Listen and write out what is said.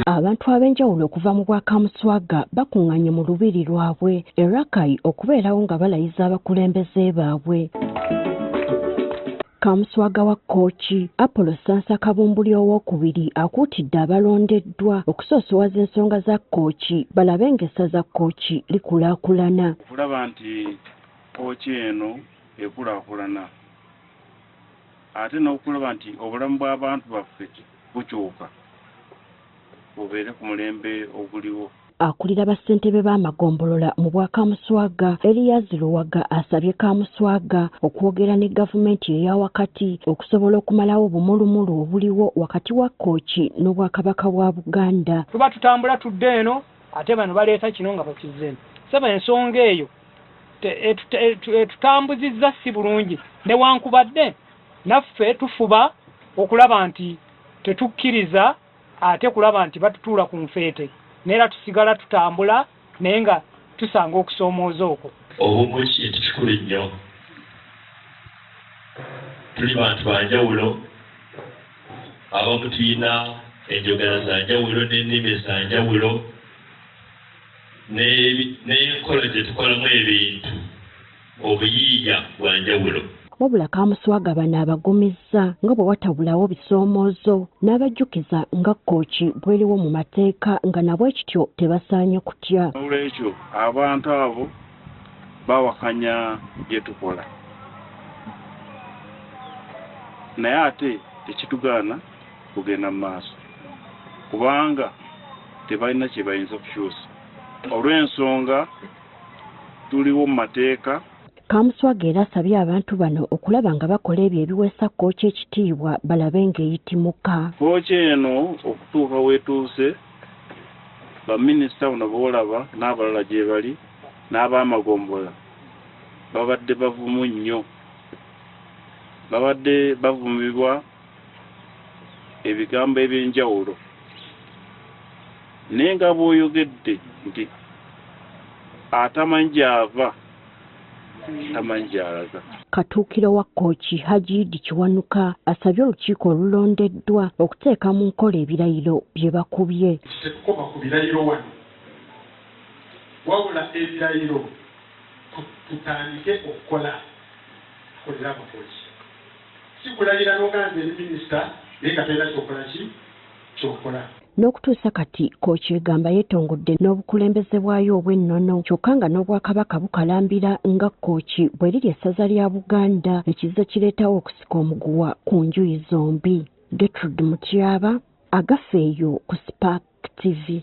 Abantu ab'enjawulo okuva mu Bwakamuswaga bakuŋŋaanye mu lubiri lwabwe e Rakai okubeerawo nga balayiza abakulembeze baabwe. Kamuswaga wa Kkooki Apollo Sansa Kabumbuli owookubiri akuutidde abalondeddwa okusoosowaza ensonga za Kkooki balabe ng'essaza Kkooki likulaakulana. Okulaba nti Kkooki eno ekulaakulana ate n'okulaba nti obulamu bw'abantu baffe bukyuka bubeere ku mulembe oguliwo. Akulira bassentebe b'amagombolola mu Bwakamuswaga Elias Luwaga asabye Kamuswaga okwogera ne gavumenti eya wakati okusobola okumalawo obumulumulu obuliwo wakati wa Kkooki n'Obwakabaka bwa Buganda. Tuba tutambula tudde eno ate bano baleeta kino nga bakizzeemu. Saba ensonga eyo tutambuzizza si bulungi newankubadde naffe tufuba okulaba nti tetukkiriza ate kulaba nti batutuula ku nfeete. Neera tusigala tutambula naye nga tusanga okusoomooza okwo. Obumu kintu kikulu nnyo. Tuli bantu ba njawulo, abamu tulina enjogera za njawulo n'ennimi za njawulo n'enkola gye tukolamu ebintu obuyiiya bwa njawulo. Wabula Kamuswaga bano abagumizza nga bwe watabulawo bisoomoozo n'abajjukiza nga Kkooki bw'eriwo mu mateeka nga nabwe kityo tebasaanye kutya. Olw'ekyo abantu abo bawakanya bye tukola. Naye ate tekitugaana kugenda mu maaso kubanga tebalina kye bayinza kukyusa. Olw'ensonga tuliwo mu mateeka. Kamuswaga era asabye abantu bano okulaba nga bakola ebyo ebiweesa Kkooki ekitiibwa balabe ng'eyitimuka. Kkooki eno okutuuka weetuuse baminisita bano boolaba n'abalala gye bali n'ab'amagombola babadde bavumu nnyo. Babadde bavumibwa ebigambo eby'enjawulo naye nga bw'oyogedde nti atamanyi gy'ava tamanyi gy'alaga. Katuukiro wa Kkooki Hajji Kiwanuka asabye olukiiko olulondeddwa okuteeka mu nkola ebirayiro bye bakubye. Tekukoma ku birayiro wano wabula ebirayiro tutandike okukola kolera Kkooki. Si kulayira n'ogamba eri minisita naye nga talina kyokola ki kyokola. N'okutuusa kati Kkooki egamba yeetongodde n'obukulembeze bwayo obw'ennono kyokka nga n'Obwakabaka bukalambira nga Kkooki bwe liri essaza lya Buganda ekizza kireetawo okusika omuguwa ku njuyi zombi. Gertrude Mutyaba, Agafeeyo ku Spark TV.